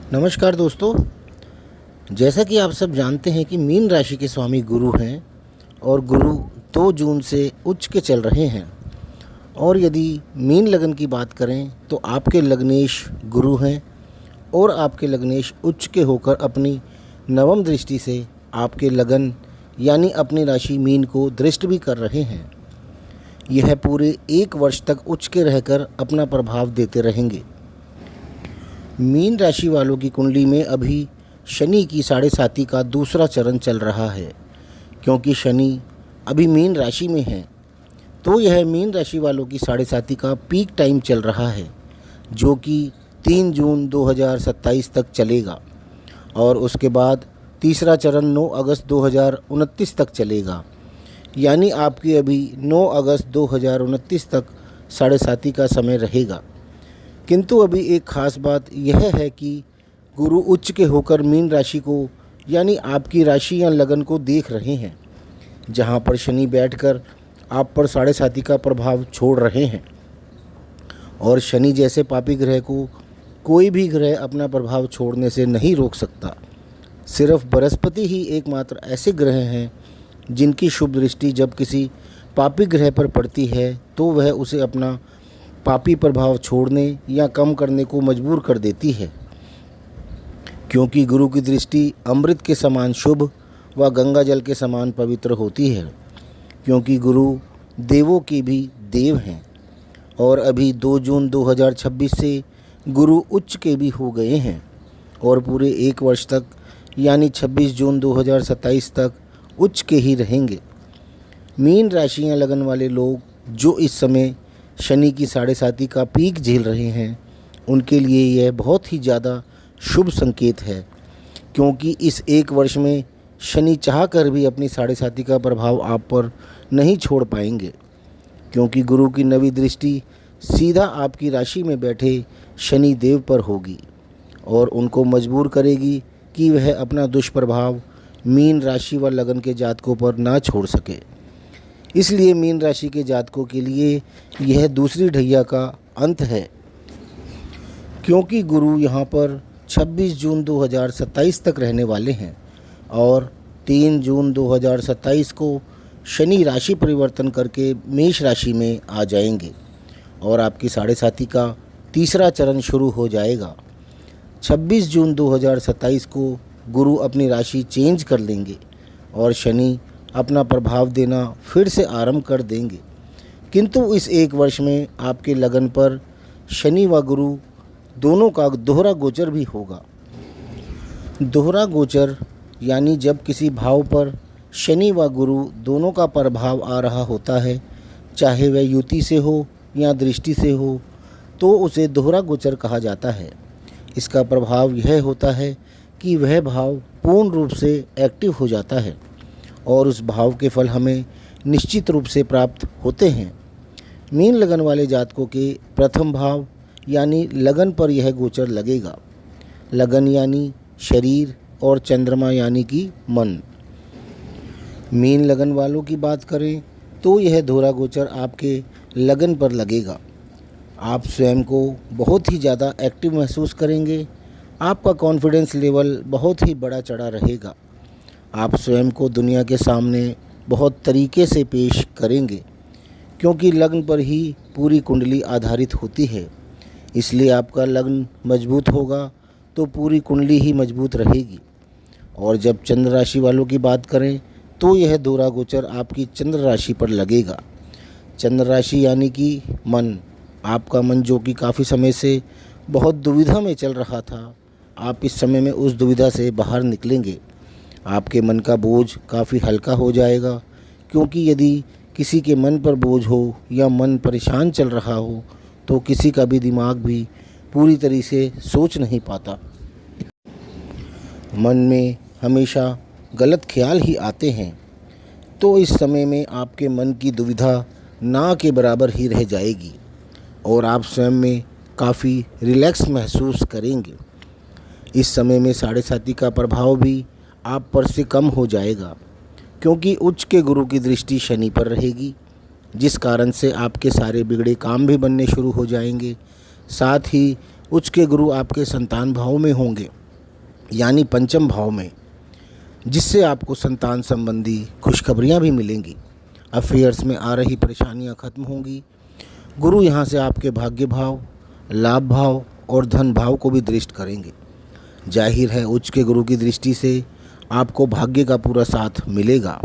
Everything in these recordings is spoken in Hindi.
नमस्कार दोस्तों। जैसा कि आप सब जानते हैं कि मीन राशि के स्वामी गुरु हैं और गुरु 2 जून से उच्च के चल रहे हैं। और यदि मीन लगन की बात करें तो आपके लग्नेश गुरु हैं और आपके लग्नेश उच्च के होकर अपनी नवम दृष्टि से आपके लगन यानी अपनी राशि मीन को दृष्ट भी कर रहे हैं। यह पूरे 1 वर्ष तक उच्च के रहकर अपना प्रभाव देते रहेंगे। मीन राशि वालों की कुंडली में अभी शनि की 7.5 का दूसरा चरण चल रहा है। क्योंकि शनि अभी मीन राशि में है तो यह मीन राशि वालों की 7.5 का पीक टाइम चल रहा है, जो कि 3 जून 2027 तक चलेगा और उसके बाद तीसरा चरण 9 अगस्त 2029 तक चलेगा। यानी आपकी अभी 9 अगस्त 2029 तक 7.5 का समय रहेगा। किंतु अभी एक ख़ास बात यह है कि गुरु उच्च के होकर मीन राशि को यानी आपकी राशि या लगन को देख रहे हैं, जहां पर शनि बैठकर आप पर 7.5 का प्रभाव छोड़ रहे हैं। और शनि जैसे पापी ग्रह को कोई भी ग्रह अपना प्रभाव छोड़ने से नहीं रोक सकता। सिर्फ बृहस्पति ही एकमात्र ऐसे ग्रह हैं जिनकी शुभ दृष्टि जब किसी पापी ग्रह पर पड़ती है तो वह उसे अपना पापी प्रभाव छोड़ने या कम करने को मजबूर कर देती है। क्योंकि गुरु की दृष्टि अमृत के समान शुभ व गंगा जल के समान पवित्र होती है। क्योंकि गुरु देवों के भी देव हैं और अभी 2 जून 2026 से गुरु उच्च के भी हो गए हैं और पूरे 1 वर्ष तक यानी 26 जून 2027 तक उच्च के ही रहेंगे। मीन राशियां लगन वाले लोग जो इस समय शनि की 7.5 का पीक झेल रहे हैं, उनके लिए यह बहुत ही ज़्यादा शुभ संकेत है। क्योंकि इस 1 वर्ष में शनि चाहकर भी अपनी 7.5 का प्रभाव आप पर नहीं छोड़ पाएंगे। क्योंकि गुरु की नवी दृष्टि सीधा आपकी राशि में बैठे शनि देव पर होगी और उनको मजबूर करेगी कि वह अपना दुष्प्रभाव मीन राशि व लगन के जातकों पर ना छोड़ सके। इसलिए मीन राशि के जातकों के लिए यह दूसरी ढैया का अंत है। क्योंकि गुरु यहाँ पर 26 जून 2027 तक रहने वाले हैं और 3 जून 2027 को शनि राशि परिवर्तन करके मेष राशि में आ जाएंगे और आपकी 7.5 का तीसरा चरण शुरू हो जाएगा। 26 जून 2027 को गुरु अपनी राशि चेंज कर लेंगे और शनि अपना प्रभाव देना फिर से आरंभ कर देंगे। किंतु इस 1 वर्ष में आपके लगन पर शनि व गुरु दोनों का दोहरा गोचर भी होगा। दोहरा गोचर यानी जब किसी भाव पर शनि व गुरु दोनों का प्रभाव आ रहा होता है, चाहे वह युति से हो या दृष्टि से हो, तो उसे दोहरा गोचर कहा जाता है। इसका प्रभाव यह होता है कि वह भाव पूर्ण रूप से एक्टिव हो जाता है और उस भाव के फल हमें निश्चित रूप से प्राप्त होते हैं। मीन लगन वाले जातकों के प्रथम भाव यानी लगन पर यह गोचर लगेगा। लगन यानी शरीर और चंद्रमा यानी कि मन। मीन लगन वालों की बात करें तो यह दोहरा गोचर आपके लगन पर लगेगा। आप स्वयं को बहुत ही ज़्यादा एक्टिव महसूस करेंगे। आपका कॉन्फिडेंस लेवल बहुत ही बड़ा चढ़ा रहेगा। आप स्वयं को दुनिया के सामने बहुत तरीके से पेश करेंगे। क्योंकि लग्न पर ही पूरी कुंडली आधारित होती है, इसलिए आपका लग्न मजबूत होगा तो पूरी कुंडली ही मजबूत रहेगी। और जब चंद्र राशि वालों की बात करें तो यह दोहरा गोचर आपकी चंद्र राशि पर लगेगा। चंद्र राशि यानी कि मन। आपका मन जो कि काफ़ी समय से बहुत दुविधा में चल रहा था, आप इस समय में उस दुविधा से बाहर निकलेंगे। आपके मन का बोझ काफ़ी हल्का हो जाएगा। क्योंकि यदि किसी के मन पर बोझ हो या मन परेशान चल रहा हो तो किसी का भी दिमाग भी पूरी तरह से सोच नहीं पाता। मन में हमेशा गलत ख्याल ही आते हैं। तो इस समय में आपके मन की दुविधा ना के बराबर ही रह जाएगी और आप स्वयं में काफ़ी रिलैक्स महसूस करेंगे। इस समय में 7.5 का प्रभाव भी आप पर से कम हो जाएगा। क्योंकि उच्च के गुरु की दृष्टि शनि पर रहेगी, जिस कारण से आपके सारे बिगड़े काम भी बनने शुरू हो जाएंगे। साथ ही उच्च के गुरु आपके संतान भाव में होंगे। यानी पंचम भाव में, जिससे आपको संतान संबंधी खुशखबरियाँ भी मिलेंगी। अफेयर्स में आ रही परेशानियाँ खत्म होंगी। गुरु यहाँ से आपके भाग्य भाव, लाभ भाव और धन भाव को भी दृष्ट करेंगे। जाहिर है उच्च के गुरु की दृष्टि से आपको भाग्य का पूरा साथ मिलेगा।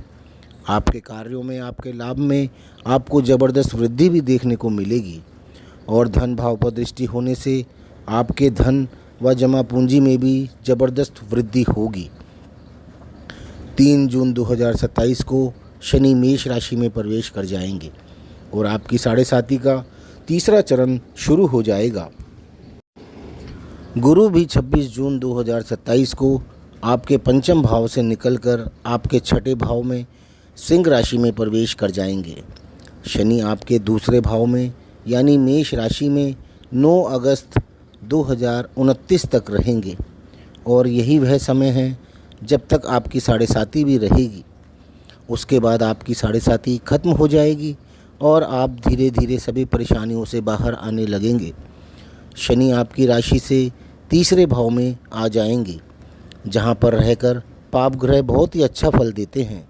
आपके कार्यों में, आपके लाभ में आपको ज़बरदस्त वृद्धि भी देखने को मिलेगी और धन भाव पर दृष्टि होने से आपके धन व जमा पूंजी में भी ज़बरदस्त वृद्धि होगी। 3 जून 2027 को शनि मेष राशि में प्रवेश कर जाएंगे और आपकी 7.5 का तीसरा चरण शुरू हो जाएगा। गुरु भी 26 जून 2027 को आपके पंचम भाव से निकलकर आपके छठे भाव में सिंह राशि में प्रवेश कर जाएंगे। शनि आपके दूसरे भाव में यानी मेष राशि में 9 अगस्त 2029 तक रहेंगे और यही वह समय है जब तक आपकी 7.5 भी रहेगी। उसके बाद आपकी 7.5 खत्म हो जाएगी और आप धीरे धीरे सभी परेशानियों से बाहर आने लगेंगे। शनि आपकी राशि से तीसरे भाव में आ जाएंगे, जहां पर रहकर पाप ग्रह बहुत ही अच्छा फल देते हैं,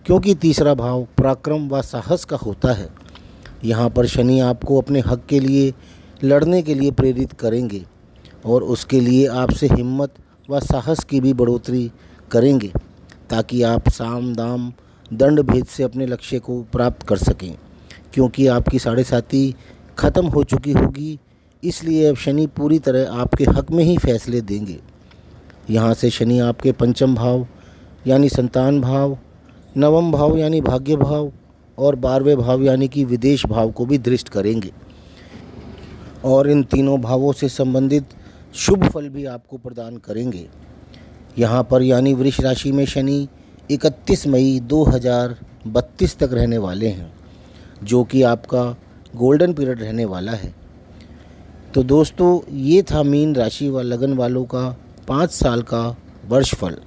क्योंकि तीसरा भाव पराक्रम व साहस का होता है। यहाँ पर शनि आपको अपने हक के लिए लड़ने के लिए प्रेरित करेंगे और उसके लिए आपसे हिम्मत व साहस की भी बढ़ोतरी करेंगे, ताकि आप साम दाम दंड भेद से अपने लक्ष्य को प्राप्त कर सकें। क्योंकि आपकी 7.5 खत्म हो चुकी होगी, इसलिए अब शनि पूरी तरह आपके हक में ही फैसले देंगे। यहाँ से शनि आपके पंचम भाव यानी संतान भाव, नवम भाव यानी भाग्य भाव और 12वें भाव यानी कि विदेश भाव को भी दृष्ट करेंगे और इन तीनों भावों से संबंधित शुभ फल भी आपको प्रदान करेंगे। यहाँ पर यानी वृष राशि में शनि 31 मई 2032 तक रहने वाले हैं, जो कि आपका गोल्डन पीरियड रहने वाला है। तो दोस्तों, ये था मीन राशि व लगन वालों का 5 साल का वर्षफल।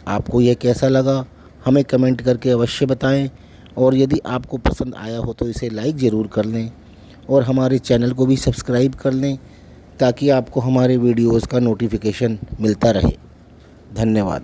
आपको यह कैसा लगा हमें कमेंट करके अवश्य बताएं और यदि आपको पसंद आया हो तो इसे लाइक ज़रूर कर लें और हमारे चैनल को भी सब्सक्राइब कर लें, ताकि आपको हमारे वीडियोज़ का नोटिफिकेशन मिलता रहे। धन्यवाद।